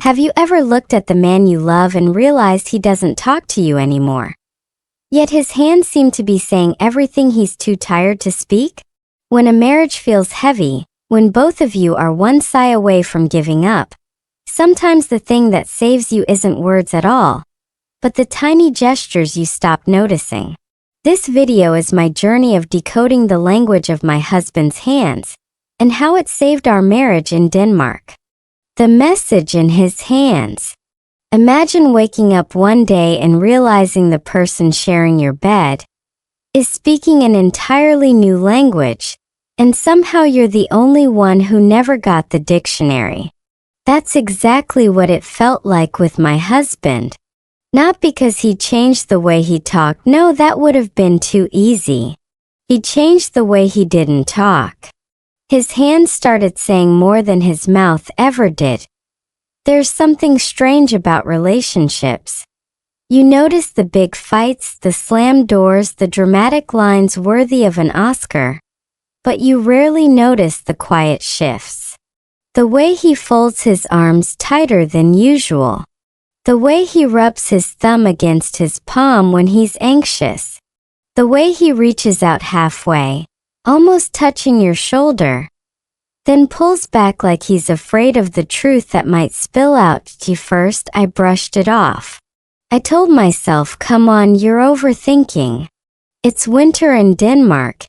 Have you ever looked at the man you love and realized he doesn't talk to you anymore? Yet his hands seem to be saying everything he's too tired to speak? When a marriage feels heavy, when both of you are one sigh away from giving up, sometimes the thing that saves you isn't words at all, but the tiny gestures you stop noticing. This video is my journey of decoding the language of my husband's hands and how it saved our marriage in Denmark. The message in his hands. Imagine waking up one day and realizing the person sharing your bed is speaking an entirely new language, and somehow you're the only one who never got the dictionary. That's exactly what it felt like with my husband. Not because he changed the way he talked, no, that would have been too easy. He changed the way he didn't talk. His hands started saying more than his mouth ever did. There's something strange about relationships. You notice the big fights, the slammed doors, the dramatic lines worthy of an Oscar, but you rarely notice the quiet shifts. The way he folds his arms tighter than usual. The way he rubs his thumb against his palm when he's anxious. The way he reaches out halfway, almost touching your shoulder, then pulls back like he's afraid of the truth that might spill out. First, I brushed it off. I told myself, come on, you're overthinking. It's winter in Denmark.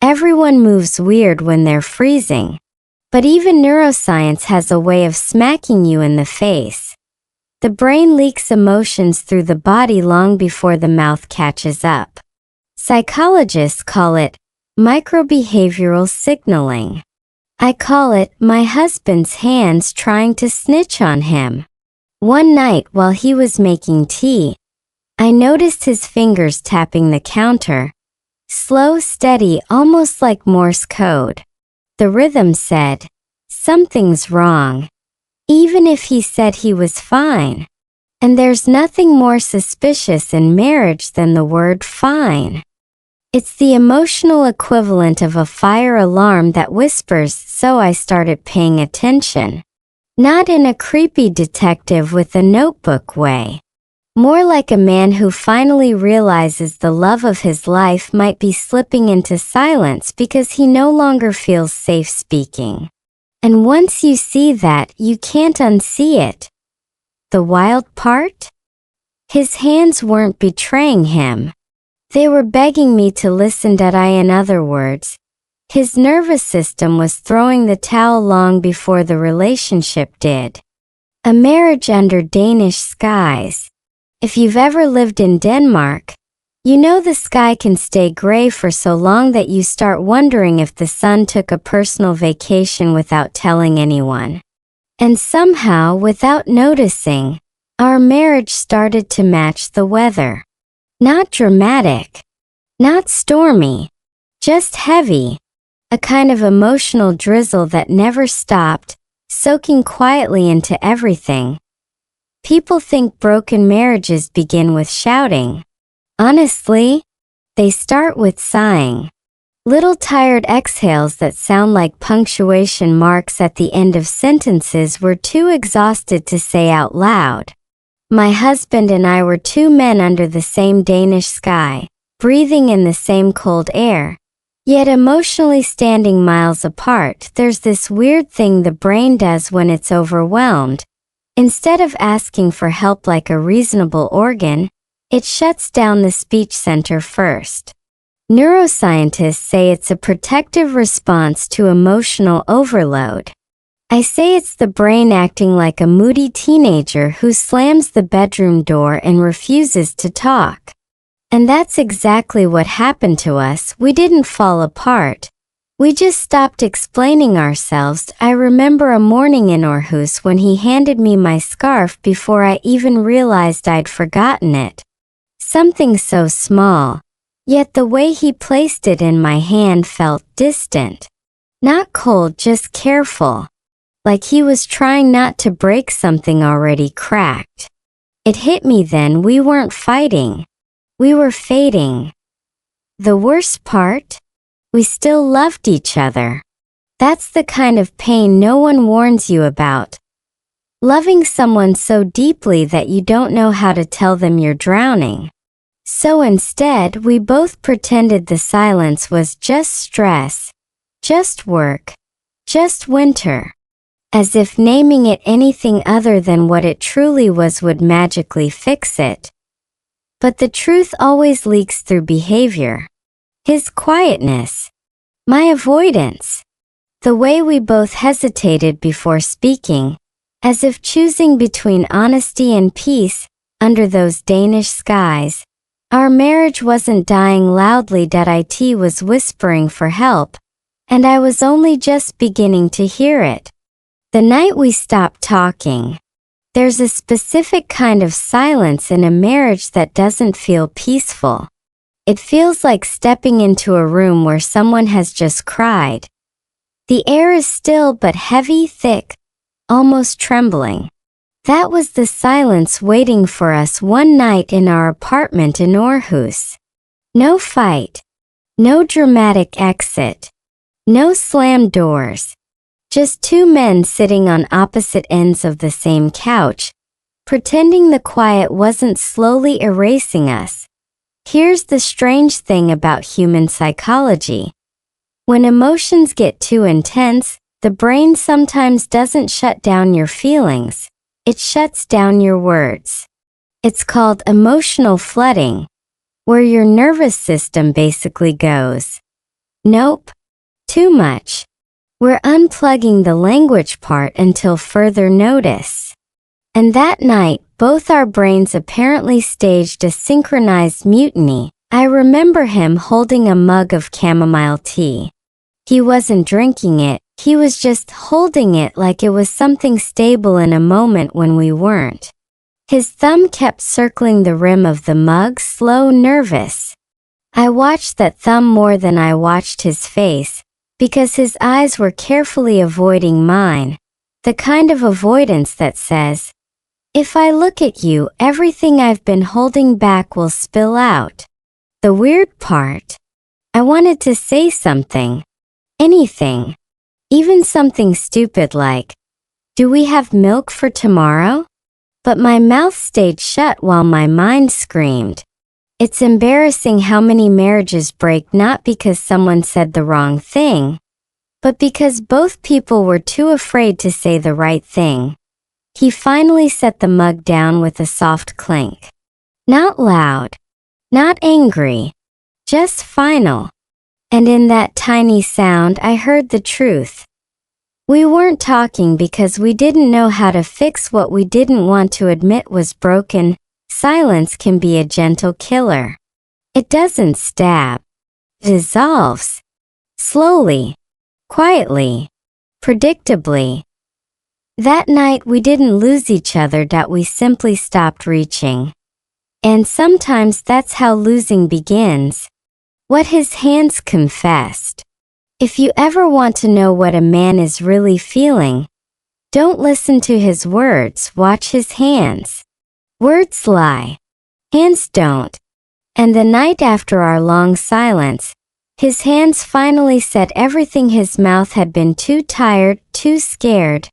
Everyone moves weird when they're freezing. But even neuroscience has a way of smacking you in the face. The brain leaks emotions through the body long before the mouth catches up. Psychologists call it microbehavioral signaling. I call it my husband's hands trying to snitch on him. One night while he was making tea, I noticed his fingers tapping the counter. Slow, steady, almost like Morse code. The rhythm said, something's wrong. Even if he said he was fine. And there's nothing more suspicious in marriage than the word fine. It's the emotional equivalent of a fire alarm that whispers, so I started paying attention. Not in a creepy detective with a notebook way. More like a man who finally realizes the love of his life might be slipping into silence because he no longer feels safe speaking. And once you see that, you can't unsee it. The wild part? His hands weren't betraying him. They were begging me to listen. In other words, his nervous system was throwing the towel long before the relationship did. A marriage under Danish skies. If you've ever lived in Denmark, you know the sky can stay gray for so long that you start wondering if the sun took a personal vacation without telling anyone. And somehow, without noticing, our marriage started to match the weather. Not dramatic, not stormy, just heavy, a kind of emotional drizzle that never stopped, soaking quietly into everything. People think broken marriages begin with shouting. Honestly, they start with sighing. Little tired exhales that sound like punctuation marks at the end of sentences we're too exhausted to say out loud. My husband and I were two men under the same Danish sky, breathing in the same cold air, yet emotionally standing miles apart. There's this weird thing the brain does when it's overwhelmed. Instead of asking for help like a reasonable organ, it shuts down the speech center first. Neuroscientists say it's a protective response to emotional overload. I say it's the brain acting like a moody teenager who slams the bedroom door and refuses to talk. And that's exactly what happened to us. We didn't fall apart. We just stopped explaining ourselves. I remember a morning in Aarhus when he handed me my scarf before I even realized I'd forgotten it. Something so small, yet the way he placed it in my hand felt distant. Not cold, just careful. Like he was trying not to break something already cracked. It hit me then, we weren't fighting. We were fading. The worst part? We still loved each other. That's the kind of pain no one warns you about. Loving someone so deeply that you don't know how to tell them you're drowning. So instead, we both pretended the silence was just stress, just work, just winter. As if naming it anything other than what it truly was would magically fix it. But the truth always leaks through behavior. His quietness. My avoidance. The way we both hesitated before speaking, as if choosing between honesty and peace, under those Danish skies. Our marriage wasn't dying loudly. It was whispering for help, and I was only just beginning to hear it. The night we stopped talking. There's a specific kind of silence in a marriage that doesn't feel peaceful. It feels like stepping into a room where someone has just cried. The air is still but heavy, thick, almost trembling. That was the silence waiting for us one night in our apartment in Aarhus. No fight. No dramatic exit. No slammed doors. Just two men sitting on opposite ends of the same couch, pretending the quiet wasn't slowly erasing us. Here's the strange thing about human psychology. When emotions get too intense, the brain sometimes doesn't shut down your feelings, it shuts down your words. It's called emotional flooding, where your nervous system basically goes, nope, too much. We're unplugging the language part until further notice. And that night, both our brains apparently staged a synchronized mutiny. I remember him holding a mug of chamomile tea. He wasn't drinking it, he was just holding it like it was something stable in a moment when we weren't. His thumb kept circling the rim of the mug, slow, nervous. I watched that thumb more than I watched his face, because his eyes were carefully avoiding mine, the kind of avoidance that says, if I look at you, everything I've been holding back will spill out. The weird part? I wanted to say something. Anything. Even something stupid like, do we have milk for tomorrow? But my mouth stayed shut while my mind screamed. It's embarrassing how many marriages break not because someone said the wrong thing, but because both people were too afraid to say the right thing. He finally set the mug down with a soft clink. Not loud, not angry, just final. And in that tiny sound I heard the truth. We weren't talking because we didn't know how to fix what we didn't want to admit was broken. Silence can be a gentle killer. It doesn't stab. It dissolves. Slowly. Quietly. Predictably. That night we didn't lose each other. We simply stopped reaching. And sometimes that's how losing begins. What his hands confessed. If you ever want to know what a man is really feeling, don't listen to his words, watch his hands. Words lie. Hands don't. And the night after our long silence, his hands finally said everything. His mouth had been too tired, too scared,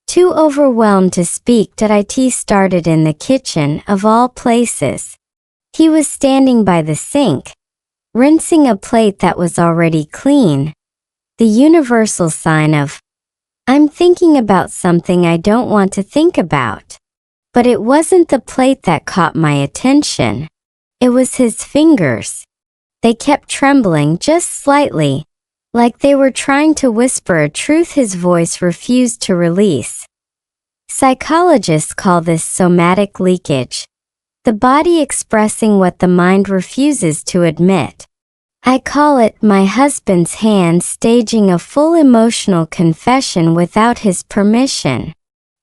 too overwhelmed to speak. It started in the kitchen, of all places. He was standing by the sink, rinsing a plate that was already clean. The universal sign of, I'm thinking about something I don't want to think about. But it wasn't the plate that caught my attention. It was his fingers. They kept trembling just slightly, like they were trying to whisper a truth his voice refused to release. Psychologists call this somatic leakage, the body expressing what the mind refuses to admit. I call it my husband's hand staging a full emotional confession without his permission.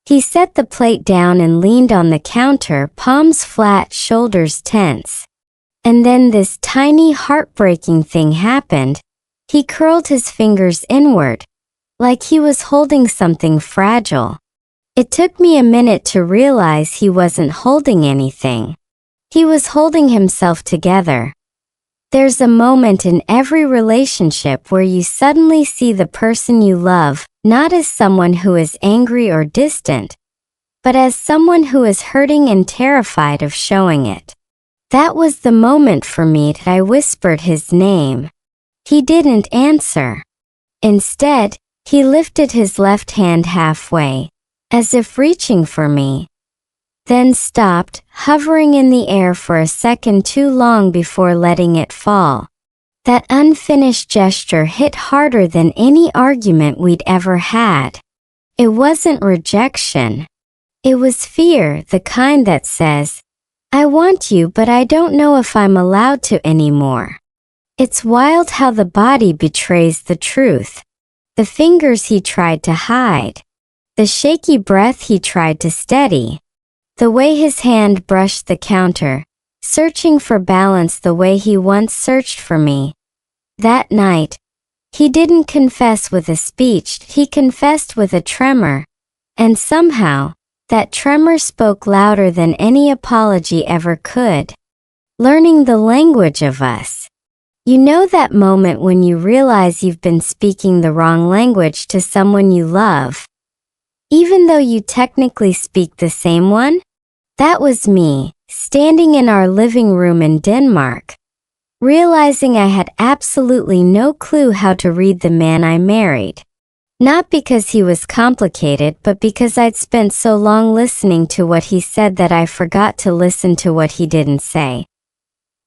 He set the plate down and leaned on the counter, palms flat, shoulders tense. And then this tiny heartbreaking thing happened. He curled his fingers inward, like he was holding something fragile. It took me a minute to realize he wasn't holding anything. He was holding himself together. There's a moment in every relationship where you suddenly see the person you love, not as someone who is angry or distant, but as someone who is hurting and terrified of showing it. That was the moment for me that I whispered his name. He didn't answer. Instead, he lifted his left hand halfway, as if reaching for me, then stopped, hovering in the air for a second too long before letting it fall. That unfinished gesture hit harder than any argument we'd ever had. It wasn't rejection. It was fear, the kind that says, I want you but I don't know if I'm allowed to anymore. It's wild how the body betrays the truth. The fingers he tried to hide. The shaky breath he tried to steady. The way his hand brushed the counter, searching for balance the way he once searched for me. That night, he didn't confess with a speech, he confessed with a tremor. And somehow, that tremor spoke louder than any apology ever could. Learning the language of us. You know that moment when you realize you've been speaking the wrong language to someone you love, even though you technically speak the same one? That was me, standing in our living room in Denmark, realizing I had absolutely no clue how to read the man I married. Not because he was complicated, but because I'd spent so long listening to what he said that I forgot to listen to what he didn't say.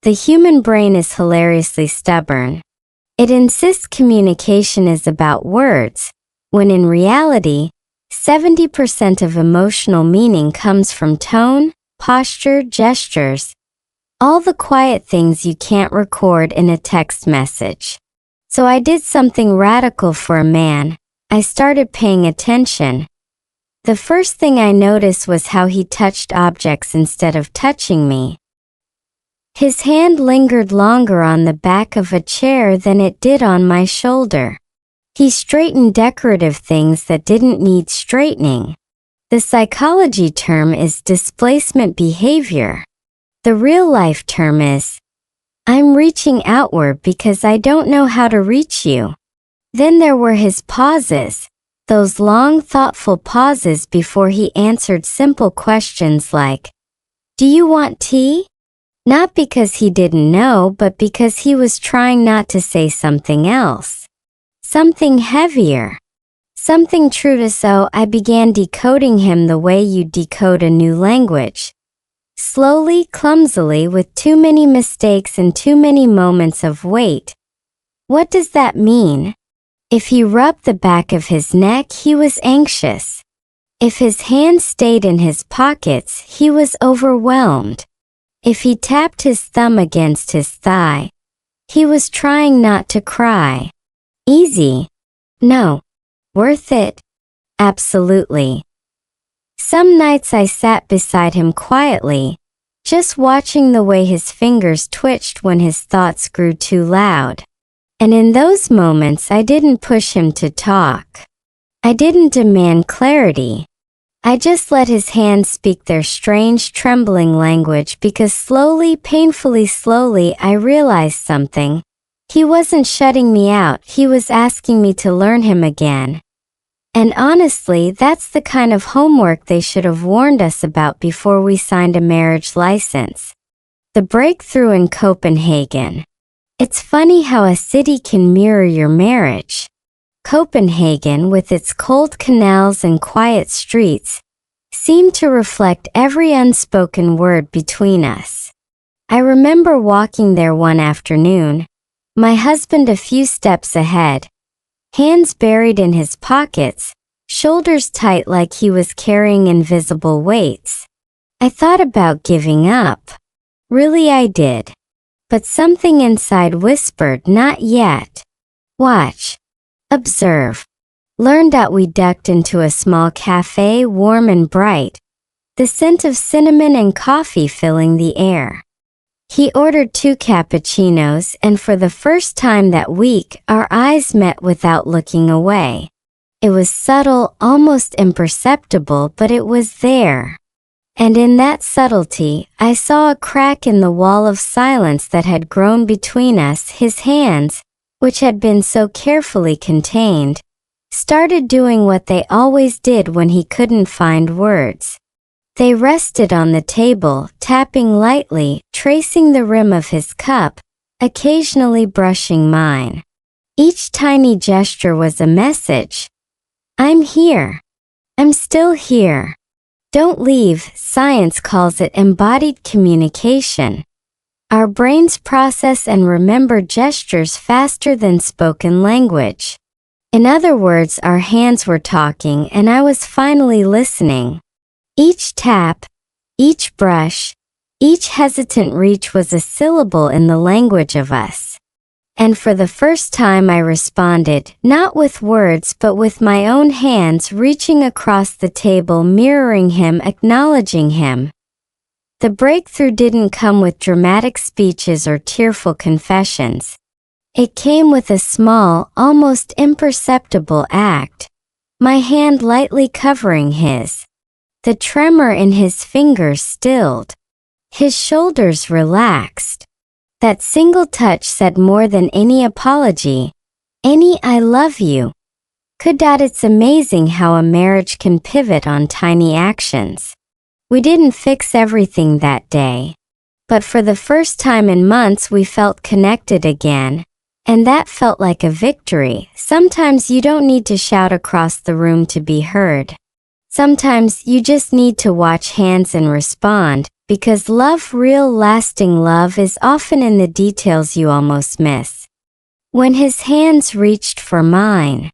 The human brain is hilariously stubborn. It insists communication is about words, when in reality, 70% of emotional meaning comes from tone, posture, gestures, all the quiet things you can't record in a text message. So I did something radical for a man. I started paying attention. The first thing I noticed was how he touched objects instead of touching me. His hand lingered longer on the back of a chair than it did on my shoulder. He straightened decorative things that didn't need straightening. The psychology term is displacement behavior. The real-life term is, I'm reaching outward because I don't know how to reach you. Then there were his pauses, those long, thoughtful pauses before he answered simple questions like, do you want tea? Not because he didn't know, but because he was trying not to say something else. Something heavier. Something true to so I began decoding him the way you decode a new language. Slowly, clumsily, with too many mistakes and too many moments of wait. What does that mean? If he rubbed the back of his neck, he was anxious. If his hands stayed in his pockets, he was overwhelmed. If he tapped his thumb against his thigh, he was trying not to cry. Easy? No. Worth it? Absolutely. Some nights I sat beside him quietly, just watching the way his fingers twitched when his thoughts grew too loud. And in those moments I didn't push him to talk. I didn't demand clarity. I just let his hands speak their strange, trembling language because slowly, painfully slowly, I realized something. He wasn't shutting me out, he was asking me to learn him again. And honestly, that's the kind of homework they should have warned us about before we signed a marriage license. The breakthrough in Copenhagen. It's funny how a city can mirror your marriage. Copenhagen, with its cold canals and quiet streets, seemed to reflect every unspoken word between us. I remember walking there one afternoon, my husband a few steps ahead, hands buried in his pockets, shoulders tight like he was carrying invisible weights. I thought about giving up. Really, I did. But something inside whispered, not yet. Watch. Observe. Learned that we ducked into a small cafe, warm and bright, the scent of cinnamon and coffee filling the air. He ordered 2 cappuccinos, and for the first time that week, our eyes met without looking away. It was subtle, almost imperceptible, but it was there. And in that subtlety, I saw a crack in the wall of silence that had grown between us. His hands, which had been so carefully contained, started doing what they always did when he couldn't find words. They rested on the table, tapping lightly, tracing the rim of his cup, occasionally brushing mine. Each tiny gesture was a message. I'm here. I'm still here. Don't leave, science calls it embodied communication. Our brains process and remember gestures faster than spoken language. In other words, our hands were talking and I was finally listening. Each tap, each brush, each hesitant reach was a syllable in the language of us. And for the first time I responded, not with words but with my own hands, reaching across the table, mirroring him, acknowledging him. The breakthrough didn't come with dramatic speeches or tearful confessions. It came with a small, almost imperceptible act, my hand lightly covering his. The tremor in his fingers stilled. His shoulders relaxed. That single touch said more than any apology, any "I love you" could. It's amazing how a marriage can pivot on tiny actions. We didn't fix everything that day, but for the first time in months we felt connected again, and that felt like a victory. Sometimes you don't need to shout across the room to be heard. Sometimes you just need to watch hands and respond, because love, real lasting love, is often in the details you almost miss. When his hands reached for mine,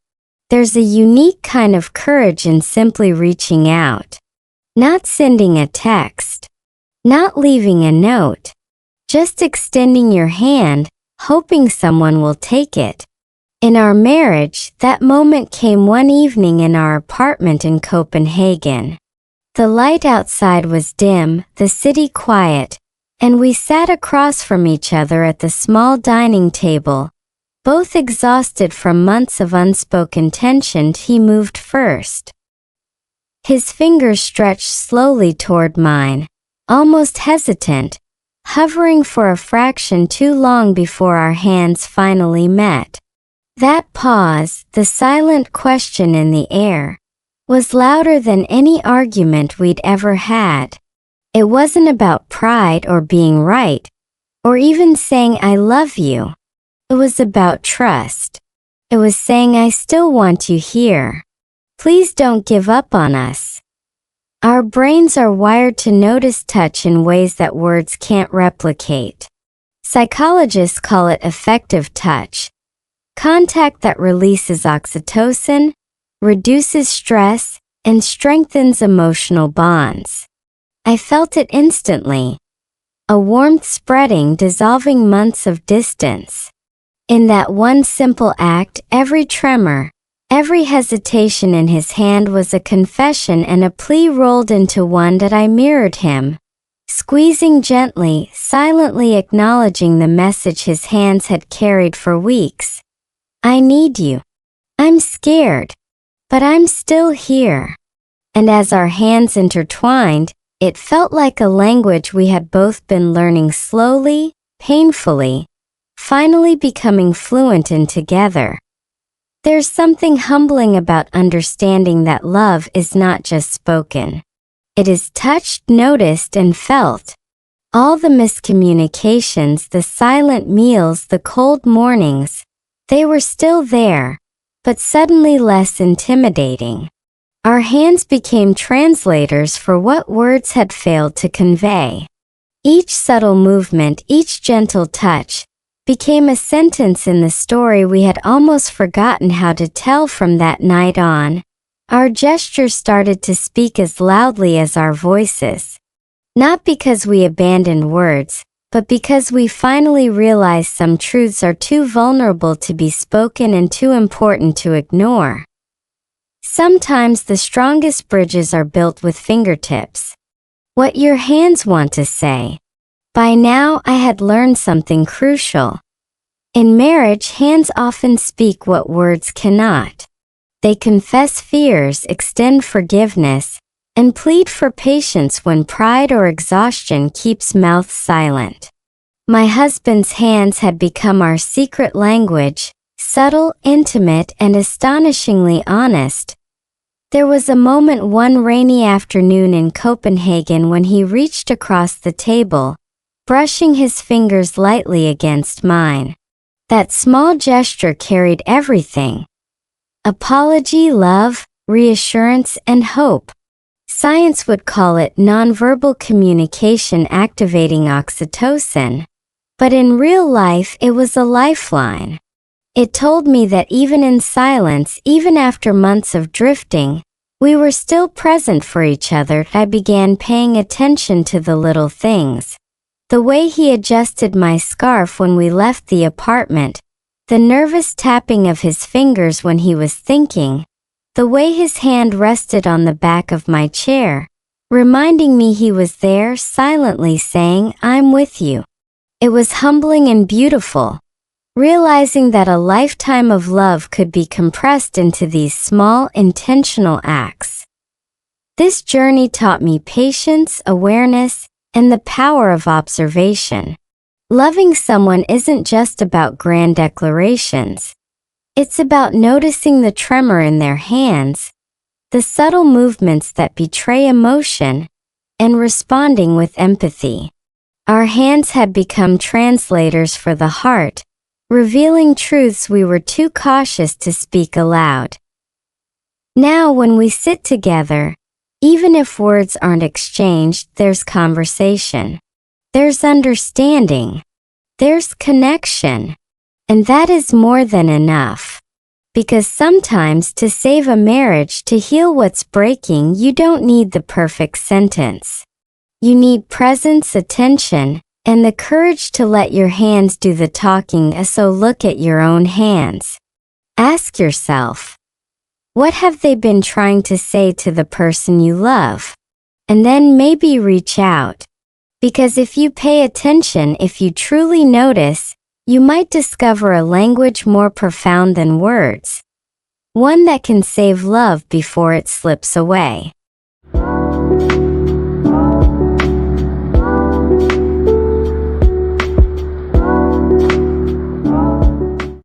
there's a unique kind of courage in simply reaching out. Not sending a text, not leaving a note, just extending your hand, hoping someone will take it. In our marriage, that moment came one evening in our apartment in Copenhagen. The light outside was dim, the city quiet, and we sat across from each other at the small dining table, both exhausted from months of unspoken tension. He moved first. His fingers stretched slowly toward mine, almost hesitant, hovering for a fraction too long before our hands finally met. That pause, the silent question in the air, was louder than any argument we'd ever had. It wasn't about pride or being right, or even saying "I love you." It was about trust. It was saying, "I still want you here. Please don't give up on us." Our brains are wired to notice touch in ways that words can't replicate. Psychologists call it affective touch. Contact that releases oxytocin, reduces stress, and strengthens emotional bonds. I felt it instantly. A warmth spreading, dissolving months of distance. In that one simple act, every tremor, every hesitation in his hand was a confession and a plea rolled into one that I mirrored him, squeezing gently, silently acknowledging the message his hands had carried for weeks. I need you. I'm scared, but I'm still here. And as our hands intertwined, it felt like a language we had both been learning slowly, painfully, finally becoming fluent in together. There's something humbling about understanding that love is not just spoken. It is touched, noticed, and felt. All the miscommunications, the silent meals, the cold mornings, they were still there, but suddenly less intimidating. Our hands became translators for what words had failed to convey. Each subtle movement, each gentle touch, became a sentence in the story we had almost forgotten how to tell. From that night on, our gestures started to speak as loudly as our voices. Not because we abandoned words, but because we finally realized some truths are too vulnerable to be spoken and too important to ignore. Sometimes the strongest bridges are built with fingertips. What your hands want to say. By now I had learned something crucial. In marriage, hands often speak what words cannot. They confess fears, extend forgiveness, and plead for patience when pride or exhaustion keeps mouths silent. My husband's hands had become our secret language, subtle, intimate, and astonishingly honest. There was a moment one rainy afternoon in Copenhagen when he reached across the table, brushing his fingers lightly against mine. That small gesture carried everything: apology, love, reassurance, and hope. Science would call it nonverbal communication activating oxytocin, but in real life it was a lifeline. It told me that even in silence, even after months of drifting, we were still present for each other. I began paying attention to the little things. The way he adjusted my scarf when we left the apartment, the nervous tapping of his fingers when he was thinking, the way his hand rested on the back of my chair, reminding me he was there, silently saying, "I'm with you." It was humbling and beautiful, realizing that a lifetime of love could be compressed into these small, intentional acts. This journey taught me patience, awareness, and the power of observation. Loving someone isn't just about grand declarations. It's about noticing the tremor in their hands, the subtle movements that betray emotion, and responding with empathy. Our hands had become translators for the heart, revealing truths we were too cautious to speak aloud. Now, when we sit together, even if words aren't exchanged, there's conversation. There's understanding. There's connection. And that is more than enough. Because sometimes to save a marriage, to heal what's breaking, you don't need the perfect sentence. You need presence, attention, and the courage to let your hands do the talking. So look at your own hands. Ask yourself, what have they been trying to say to the person you love? And then maybe reach out. Because if you pay attention, if you truly notice, you might discover a language more profound than words. One that can save love before it slips away.